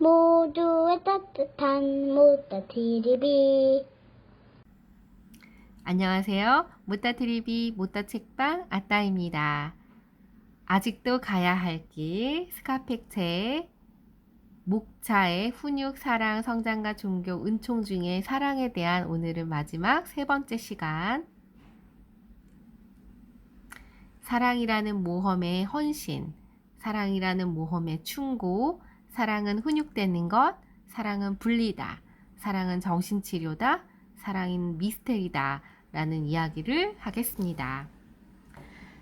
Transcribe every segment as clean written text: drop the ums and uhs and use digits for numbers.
모두의 따뜻한 모따TV. 안녕하세요. 모따TV 모따책방 아따입니다. 아직도 가야 할 길 스카펙체의 목차의 훈육, 사랑, 성장과 종교, 은총 중에 사랑에 대한 오늘은 마지막 세 번째 시간. 사랑이라는 모험의 헌신, 사랑이라는 모험의 충고, 사랑은 훈육되는 것, 사랑은 분리다, 사랑은 정신치료다, 사랑은 미스테리다 라는 이야기를 하겠습니다.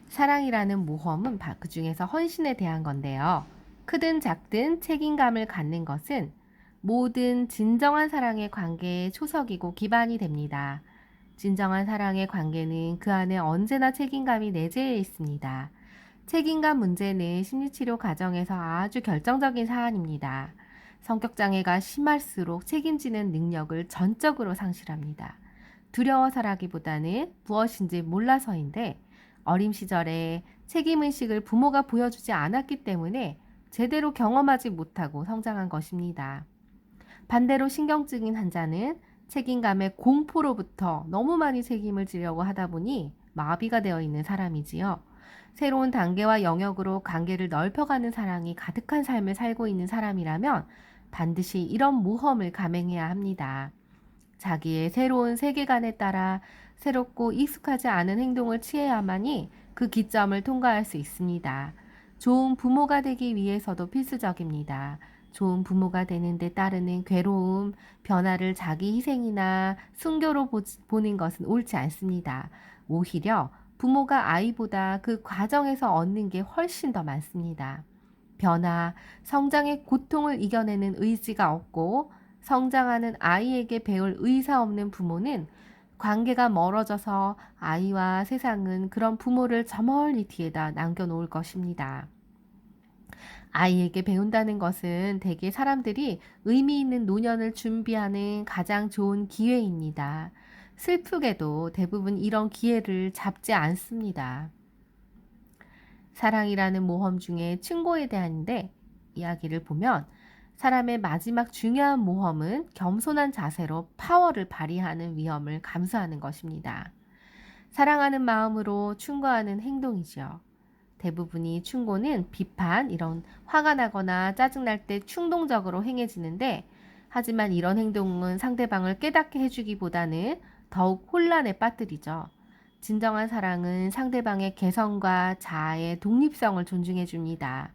사랑이라는 모험은 그 중에서 헌신에 대한 건데요. 크든 작든 책임감을 갖는 것은 모든 진정한 사랑의 관계의 초석이고 기반이 됩니다. 진정한 사랑의 관계는 그 안에 언제나 책임감이 내재해 있습니다. 책임감 문제는 심리치료 과정에서 아주 결정적인 사안입니다. 성격장애가 심할수록 책임지는 능력을 전적으로 상실합니다. 두려워서라기보다는 무엇인지 몰라서인데 어린 시절에 책임의식을 부모가 보여주지 않았기 때문에 제대로 경험하지 못하고 성장한 것입니다. 반대로 신경증인 환자는 책임감의 공포로부터 너무 많이 책임을 지려고 하다 보니 마비가 되어 있는 사람이지요. 새로운 단계와 영역으로 관계를 넓혀가는 사랑이 가득한 삶을 살고 있는 사람이라면 반드시 이런 모험을 감행해야 합니다. 자기의 새로운 세계관에 따라 새롭고 익숙하지 않은 행동을 취해야만이 그 기점을 통과할 수 있습니다. 좋은 부모가 되기 위해서도 필수적입니다. 좋은 부모가 되는데 따르는 괴로움, 변화를 자기 희생이나 순교로 보는 것은 옳지 않습니다. 오히려 부모가 아이보다 그 과정에서 얻는 게 훨씬 더 많습니다. 변화, 성장의 고통을 이겨내는 의지가 없고 성장하는 아이에게 배울 의사 없는 부모는 관계가 멀어져서 아이와 세상은 그런 부모를 저 멀리 뒤에다 남겨놓을 것입니다. 아이에게 배운다는 것은 대개 사람들이 의미 있는 노년을 준비하는 가장 좋은 기회입니다. 슬프게도 대부분 이런 기회를 잡지 않습니다. 사랑이라는 모험 중에 충고에 대한인데 이야기를 보면 사람의 마지막 중요한 모험은 겸손한 자세로 파워를 발휘하는 위험을 감수하는 것입니다. 사랑하는 마음으로 충고하는 행동이죠. 대부분이 충고는 비판, 이런 화가 나거나 짜증날 때 충동적으로 행해지는데 하지만 이런 행동은 상대방을 깨닫게 해주기보다는 더욱 혼란에 빠뜨리죠. 진정한 사랑은 상대방의 개성과 자아의 독립성을 존중해 줍니다.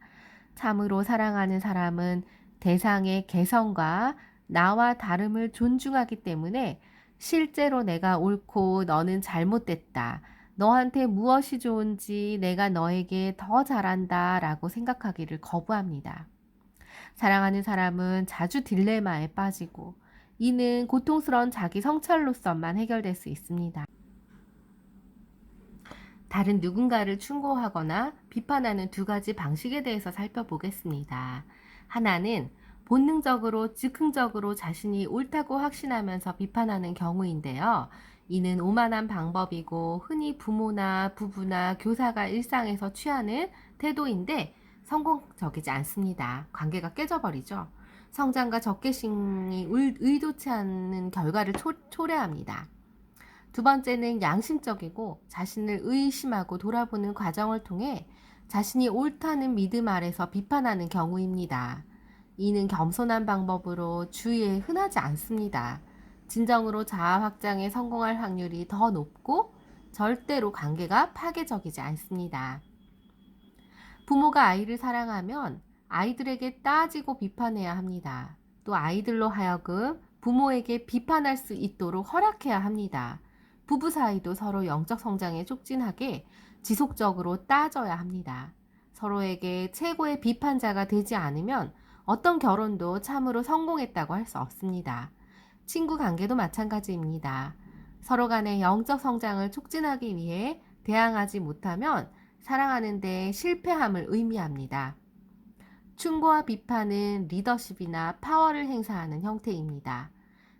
참으로 사랑하는 사람은 대상의 개성과 나와 다름을 존중하기 때문에 실제로 내가 옳고 너는 잘못됐다. 너한테 무엇이 좋은지 내가 너에게 더 잘한다 라고 생각하기를 거부합니다. 사랑하는 사람은 자주 딜레마에 빠지고 이는 고통스러운 자기 성찰로서만 해결될 수 있습니다. 다른 누군가를 충고하거나 비판하는 두 가지 방식에 대해서 살펴보겠습니다. 하나는 본능적으로 즉흥적으로 자신이 옳다고 확신하면서 비판하는 경우인데요. 이는 오만한 방법이고 흔히 부모나 부부나 교사가 일상에서 취하는 태도인데 성공적이지 않습니다. 관계가 깨져버리죠. 성장과 적개심이 의도치 않는 결과를 초래합니다. 두 번째는 양심적이고 자신을 의심하고 돌아보는 과정을 통해 자신이 옳다는 믿음 아래서 비판하는 경우입니다. 이는 겸손한 방법으로 주위에 흔하지 않습니다. 진정으로 자아 확장에 성공할 확률이 더 높고 절대로 관계가 파괴적이지 않습니다. 부모가 아이를 사랑하면 아이들에게 따지고 비판해야 합니다. 또 아이들로 하여금 부모에게 비판할 수 있도록 허락해야 합니다. 부부 사이도 서로 영적 성장에 촉진하게 지속적으로 따져야 합니다. 서로에게 최고의 비판자가 되지 않으면 어떤 결혼도 참으로 성공했다고 할 수 없습니다. 친구 관계도 마찬가지입니다. 서로 간의 영적 성장을 촉진하기 위해 대항하지 못하면 사랑하는 데 실패함을 의미합니다. 충고와 비판은 리더십이나 파워를 행사하는 형태입니다.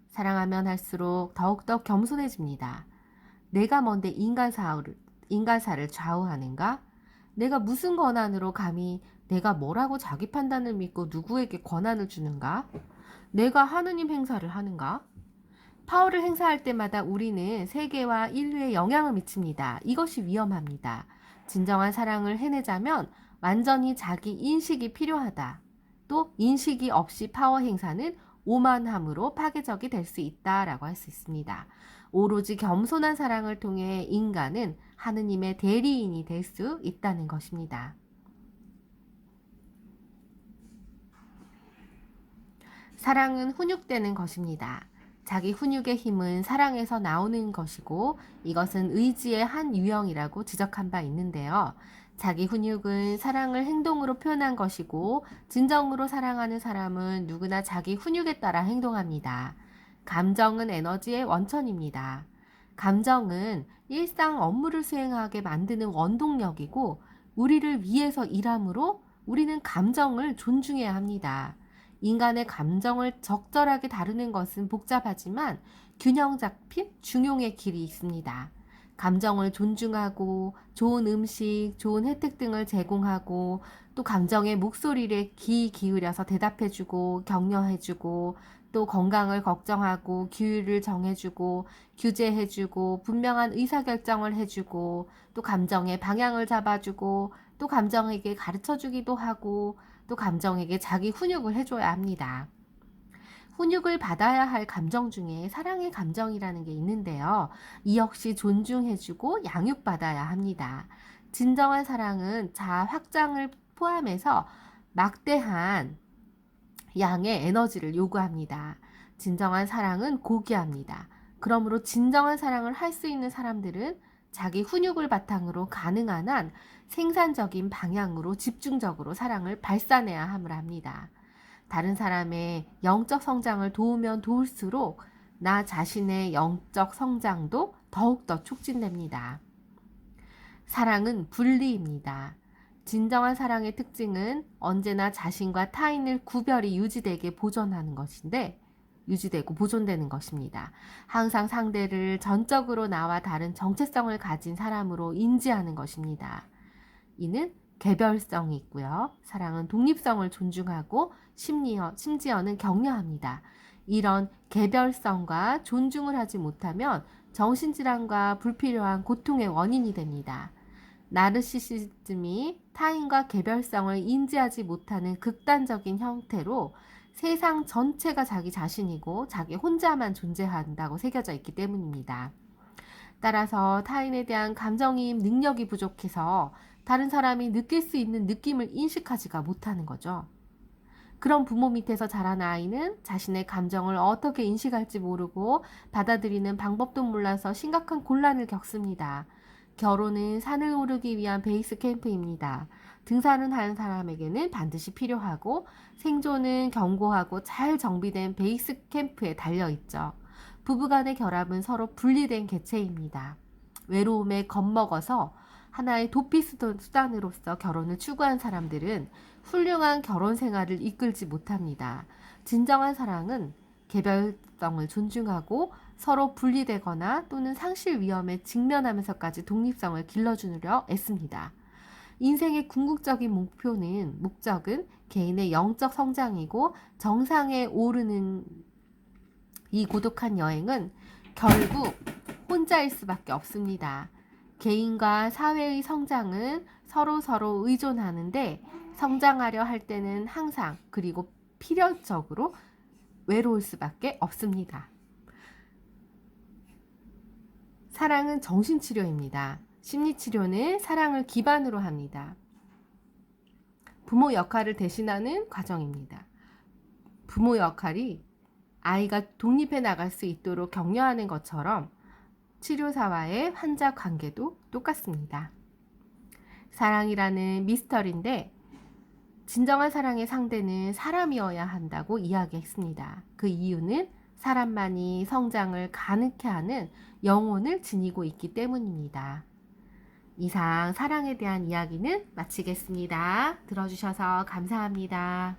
사랑하면 할수록 더욱더 겸손해집니다. 내가 뭔데 인간사를 좌우하는가? 내가 무슨 권한으로 감히 내가 뭐라고 자기 판단을 믿고 누구에게 권한을 주는가? 내가 하느님 행사를 하는가? 파워를 행사할 때마다 우리는 세계와 인류에 영향을 미칩니다. 이것이 위험합니다. 진정한 사랑을 해내자면 완전히 자기 인식이 필요하다. 또 인식이 없이 파워 행사는 오만함으로 파괴적이 될 수 있다라고 할 수 있습니다. 오로지 겸손한 사랑을 통해 인간은 하느님의 대리인이 될 수 있다는 것입니다. 사랑은 훈육되는 것입니다. 자기 훈육의 힘은 사랑에서 나오는 것이고 이것은 의지의 한 유형이라고 지적한 바 있는데요. 자기 훈육은 사랑을 행동으로 표현한 것이고 진정으로 사랑하는 사람은 누구나 자기 훈육에 따라 행동합니다. 감정은 에너지의 원천입니다. 감정은 일상 업무를 수행하게 만드는 원동력이고 우리를 위해서 일하므로 우리는 감정을 존중해야 합니다. 인간의 감정을 적절하게 다루는 것은 복잡하지만 균형 잡힌 중용의 길이 있습니다. 감정을 존중하고 좋은 음식, 좋은 혜택 등을 제공하고 또 감정의 목소리를 귀 기울여서 대답해주고 격려해주고 또 건강을 걱정하고 규율을 정해주고 규제해주고 분명한 의사결정을 해주고 또 감정의 방향을 잡아주고 또 감정에게 가르쳐주기도 하고 또 감정에게 자기 훈육을 해줘야 합니다. 훈육을 받아야 할 감정 중에 사랑의 감정이라는 게 있는데요. 이 역시 존중해주고 양육받아야 합니다. 진정한 사랑은 자아 확장을 포함해서 막대한 양의 에너지를 요구합니다. 진정한 사랑은 고귀합니다. 그러므로 진정한 사랑을 할 수 있는 사람들은 자기 훈육을 바탕으로 가능한 한 생산적인 방향으로 집중적으로 사랑을 발산해야 함을 합니다. 다른 사람의 영적 성장을 도우면 도울수록 나 자신의 영적 성장도 더욱더 촉진됩니다. 사랑은 분리입니다. 진정한 사랑의 특징은 언제나 자신과 타인을 구별이 유지되게 보존하는 것인데 유지되고 보존되는 것입니다. 항상 상대를 전적으로 나와 다른 정체성을 가진 사람으로 인지하는 것입니다. 이는 개별성이 있고요. 사랑은 독립성을 존중하고 심지어는 격려합니다. 이런 개별성과 존중을 하지 못하면 정신질환과 불필요한 고통의 원인이 됩니다. 나르시시즘이 타인과 개별성을 인지하지 못하는 극단적인 형태로 세상 전체가 자기 자신이고 자기 혼자만 존재한다고 새겨져 있기 때문입니다. 따라서 타인에 대한 감정이입 능력이 부족해서 다른 사람이 느낄 수 있는 느낌을 인식하지가 못하는 거죠. 그런 부모 밑에서 자란 아이는 자신의 감정을 어떻게 인식할지 모르고 받아들이는 방법도 몰라서 심각한 곤란을 겪습니다. 결혼은 산을 오르기 위한 베이스 캠프입니다. 등산을 하는 사람에게는 반드시 필요하고 생존은 견고하고 잘 정비된 베이스 캠프에 달려있죠. 부부간의 결합은 서로 분리된 객체입니다. 외로움에 겁먹어서 하나의 도피 수단으로서 결혼을 추구한 사람들은 훌륭한 결혼 생활을 이끌지 못합니다. 진정한 사랑은 개별성을 존중하고 서로 분리되거나 또는 상실 위험에 직면하면서까지 독립성을 길러주려 애씁니다. 인생의 궁극적인 목적은 개인의 영적 성장이고 정상에 오르는 이 고독한 여행은 결국 혼자일 수밖에 없습니다. 개인과 사회의 성장은 서로 의존하는데 성장하려 할 때는 항상 그리고 필연적으로 외로울 수밖에 없습니다. 사랑은 정신치료입니다. 심리치료는 사랑을 기반으로 합니다. 부모 역할을 대신하는 과정입니다. 부모 역할이 아이가 독립해 나갈 수 있도록 격려하는 것처럼 치료사와의 환자 관계도 똑같습니다. 사랑이라는 미스터리인데 진정한 사랑의 상대는 사람이어야 한다고 이야기했습니다. 그 이유는 사람만이 성장을 가능케 하는 영혼을 지니고 있기 때문입니다. 이상 사랑에 대한 이야기는 마치겠습니다. 들어주셔서 감사합니다.